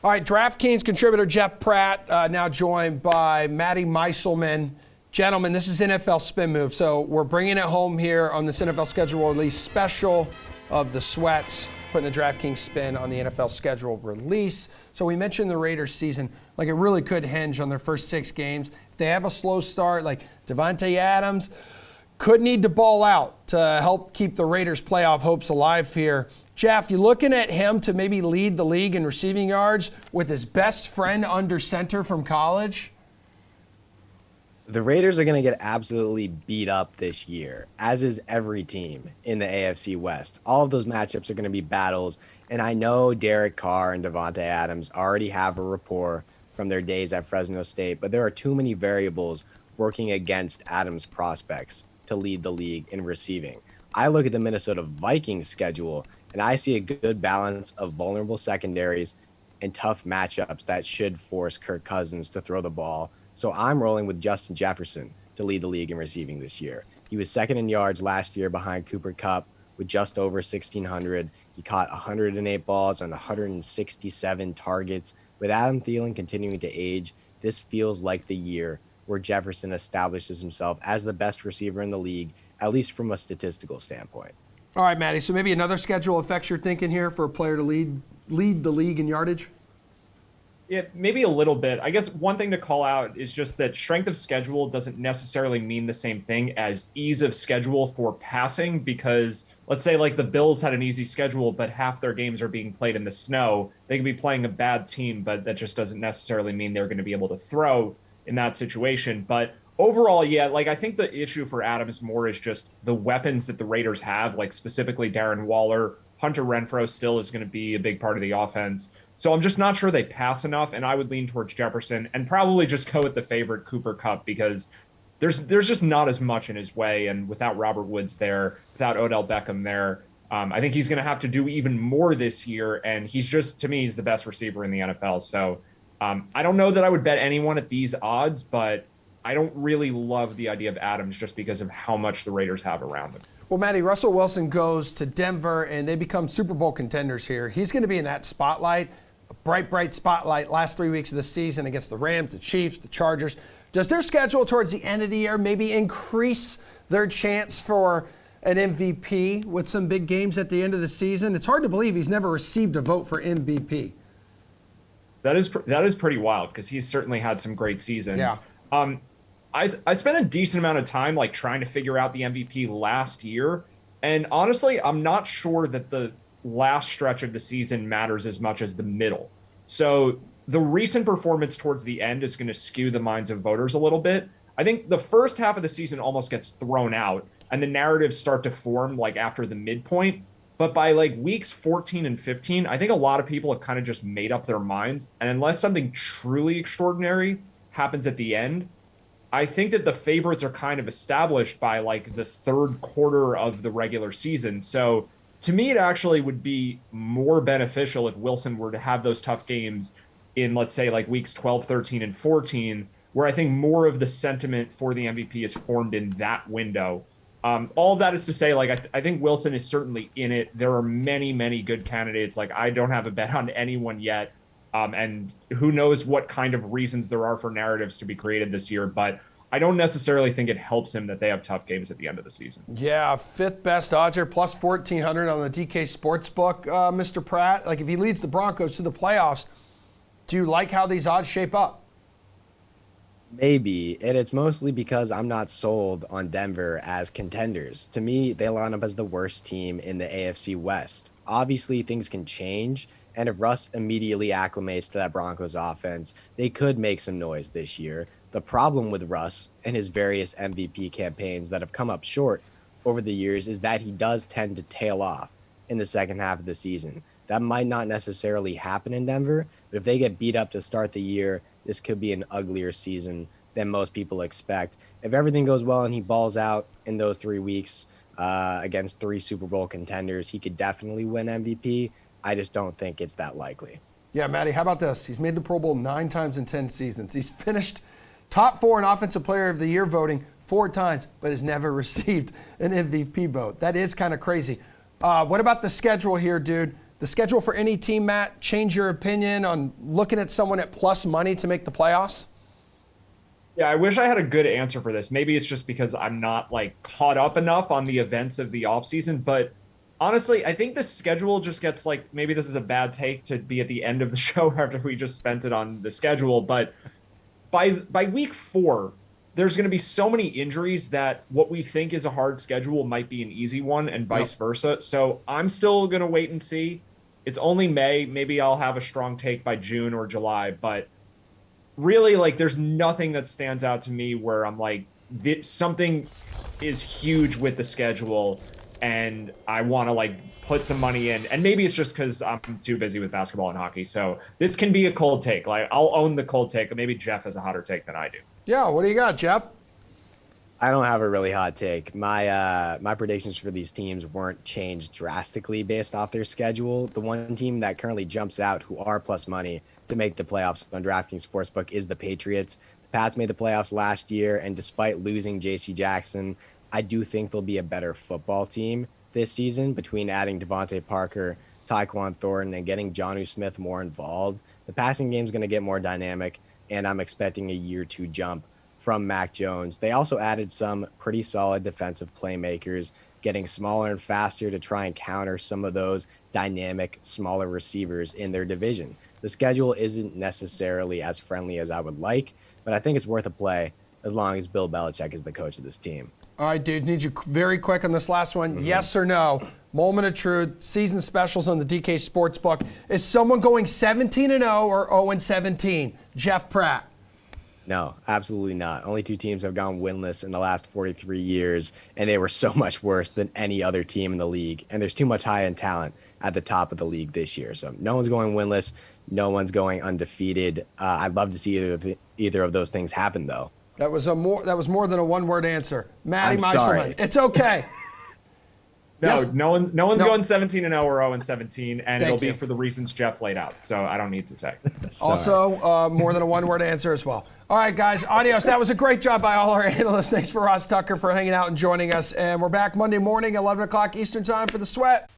All right, DraftKings contributor Jeff Pratt, now joined by Matty Meiselman. Gentlemen, this is NFL Spin Move, so we're bringing it home here on this NFL schedule release special of the Sweats, putting a DraftKings spin on the NFL schedule release. So we mentioned the Raiders season, like it really could hinge on their first 6 games. If they have a slow start, like Devontae Adams could need to ball out to help keep the Raiders' playoff hopes alive here. Jeff, you looking at him to maybe lead the league in receiving yards with his best friend under center from college? The Raiders are going to get absolutely beat up this year, as is every team in the AFC West. All of those matchups are going to be battles, and I know Derek Carr and Devontae Adams already have a rapport from their days at Fresno State, but there are too many variables working against Adams' prospects to lead the league in receiving. I look at the Minnesota Vikings schedule, and I see a good balance of vulnerable secondaries and tough matchups that should force Kirk Cousins to throw the ball. So I'm rolling with Justin Jefferson to lead the league in receiving this year. He was second in yards last year behind Cooper Kupp with just over 1,600. He caught 108 balls on 167 targets. With Adam Thielen continuing to age, this feels like the year where Jefferson establishes himself as the best receiver in the league, at least from a statistical standpoint. All right, Maddie. So maybe another schedule effects you're thinking here for a player to lead the league in yardage? Yeah, maybe a little bit. I guess one thing to call out is just that strength of schedule doesn't necessarily mean the same thing as ease of schedule for passing, because let's say like the Bills had an easy schedule, but half their games are being played in the snow. They could be playing a bad team, but that just doesn't necessarily mean they're going to be able to throw in that situation. But overall, yeah, like I think the issue for Adams more is just the weapons that the Raiders have, like specifically Darren Waller. Hunter Renfrow still is going to be a big part of the offense. So I'm just not sure they pass enough, and I would lean towards Jefferson and probably just go with the favorite Cooper Kupp, because there's just not as much in his way, and without Robert Woods there, without Odell Beckham there, I think he's going to have to do even more this year, and he's just, to me, he's the best receiver in the NFL. So I don't know that I would bet anyone at these odds, but I don't really love the idea of Adams just because of how much the Raiders have around him. Well, Matty, Russell Wilson goes to Denver, and they become Super Bowl contenders here. He's going to be in that spotlight, a bright spotlight last 3 weeks of the season against the Rams, the Chiefs, the Chargers. Does their schedule towards the end of the year maybe increase their chance for an MVP with some big games at the end of the season? It's hard to believe he's never received a vote for MVP. That is pretty wild, because he's certainly had some great seasons. Yeah. I spent a decent amount of time like trying to figure out the MVP last year, and honestly, I'm not sure that the last stretch of the season matters as much as the middle. So the recent performance towards the end is going to skew the minds of voters a little bit. I think the first half of the season almost gets thrown out, and the narratives start to form like after the midpoint. But by like weeks 14 and 15, I think a lot of people have kind of just made up their minds. And unless something truly extraordinary happens at the end, I think that the favorites are kind of established by like the third quarter of the regular season. So to me, it actually would be more beneficial if Wilson were to have those tough games in, let's say, like weeks 12, 13, and 14, where I think more of the sentiment for the MVP is formed in that window. All of that is to say, like, I think Wilson is certainly in it. There are many, many good candidates. Like, I don't have a bet on anyone yet. And who knows what kind of reasons there are for narratives to be created this year. But I don't necessarily think it helps him that they have tough games at the end of the season. Yeah, fifth best odds here, plus 1,400 on the DK Sportsbook, Mr. Pratt. Like, if he leads the Broncos to the playoffs, do you like how these odds shape up? Maybe, and it's mostly because I'm not sold on Denver as contenders. To me, they line up as the worst team in the AFC West. Obviously, things can change, and if Russ immediately acclimates to that Broncos offense, they could make some noise this year. The problem with Russ and his various MVP campaigns that have come up short over the years is that he does tend to tail off in the second half of the season. That might not necessarily happen in Denver, but if they get beat up to start the year, this could be an uglier season than most people expect. If everything goes well and he balls out in those 3 weeks against 3 Super Bowl contenders, he could definitely win MVP. I just don't think it's that likely. Yeah, Matty, how about this? He's made the Pro Bowl 9 times in 10 seasons. He's finished top 4 in Offensive Player of the Year voting 4 times, but has never received an MVP vote. That is kind of crazy. What about the schedule here, dude? The schedule for any team, Matt, change your opinion on looking at someone at plus money to make the playoffs? Yeah, I wish I had a good answer for this. Maybe it's just because I'm not like caught up enough on the events of the offseason, but honestly, I think the schedule just gets like, maybe this is a bad take to be at the end of the show after we just spent it on the schedule, but by week 4, there's going to be so many injuries that what we think is a hard schedule might be an easy one, and vice versa. So I'm still going to wait and see. It's only May. Maybe I'll have a strong take by June or July, but really, like, there's nothing that stands out to me where I'm like, something is huge with the schedule and I want to like put some money in. And maybe it's just because I'm too busy with basketball and hockey. So this can be a cold take. Like, I'll own the cold take. Maybe Jeff has a hotter take than I do. Yeah, what do you got, Jeff? I don't have a really hot take. My predictions for these teams weren't changed drastically based off their schedule. The one team that currently jumps out who are plus money to make the playoffs on DraftKings Sportsbook is the Patriots. The Pats made the playoffs last year, and despite losing J.C. Jackson, I do think they'll be a better football team this season between adding Devontae Parker, Tyquan Thornton, and getting Jonnu Smith more involved. The passing game is going to get more dynamic, and I'm expecting a year 2 jump from Mac Jones. They also added some pretty solid defensive playmakers, getting smaller and faster to try and counter some of those dynamic, smaller receivers in their division. The schedule isn't necessarily as friendly as I would like, but I think it's worth a play as long as Bill Belichick is the coach of this team. All right, dude, need you very quick on this last one. Yes or no? Moment of truth, season specials on the DK Sportsbook. Is someone going 17-0 or 0-17? Jeff Pratt. No, absolutely not. Only 2 teams have gone winless in the last 43 years, and they were so much worse than any other team in the league. And there's too much high-end talent at the top of the league this year. So no one's going winless. No one's going undefeated. I'd love to see either of those things happen, though. That was more than a one-word answer. Matty I'm sorry. Meiselman. It's okay. No, Yes. no one's going 17-0 or 0-17, and it'll you. be for the reasons Jeff laid out. So I don't need to say. Also, more than a one-word answer as well. All right, guys, adios. That was a great job by all our analysts. Thanks for Ross Tucker for hanging out and joining us. And we're back Monday morning, 11 o'clock Eastern time for The Sweat.